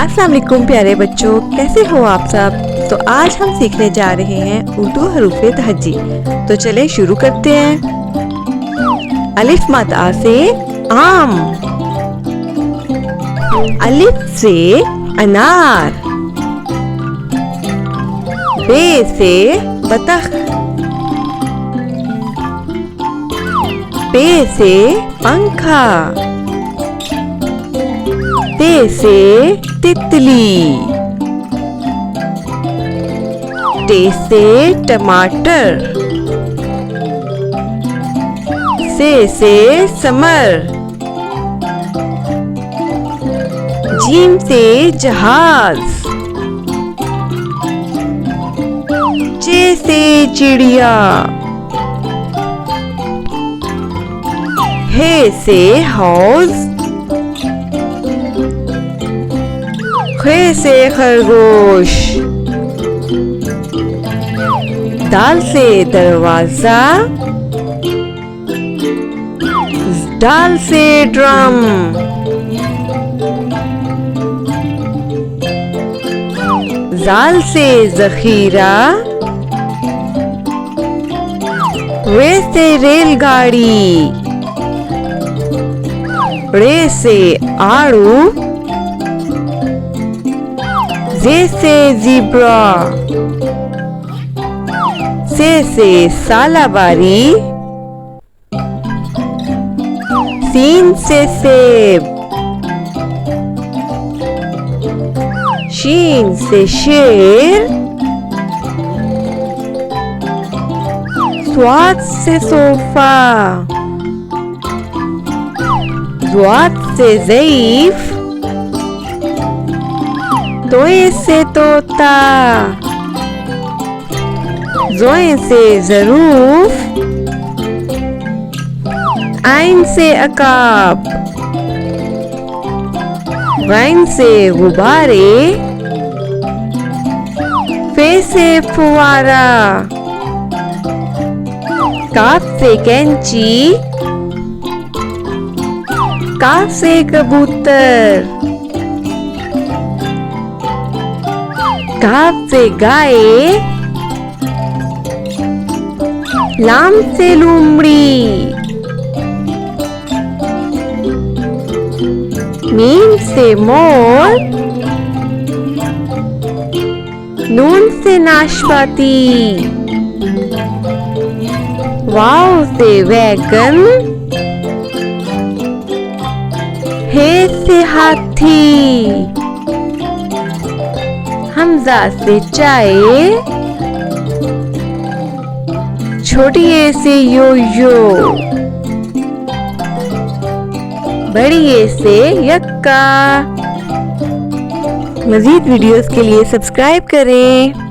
अस्सलाम वालेकुम प्यारे बच्चों, कैसे हो आप सब। तो आज हम सीखने जा रहे हैं उर्दू हरूफ़े तहज्जी। तो चले शुरू करते हैं। अलिफ मद आ से आम, अलिफ से अनार, बे से बतख, पे से पंखा, ते से तितली, टे से टमाटर, से समर, जीम से जहाज, चे से चिड़िया, हे से हौज, खे से खरगोश, दाल से दरवाजा, दाल से ड्रम, जाल से जखीरा, रे से रेलगाड़ी, रे से आड़ू, जे से ज़ीब्रा, से सालाबारी, सीन से सेब, शीन से शेर, स्वाद से सोफा, ज़्वाद से ज़ईफ, तोए से तोता, ज़ोए से ज़रूफ, आइन से अकाब, गैन से गुब्बारे, फे से फुवारा, काफ से कैंची, काफ से कबूतर, काफ से गाय, लाम से लूमड़ी, मीम से मोर, नून से नाशपाती, वाव से वैगन, हे से हाथी, हमजा से चाय, छोटी ए से यो-यो, बड़ी ए से यक्का। मज़ीद वीडियोस के लिए सब्सक्राइब करें।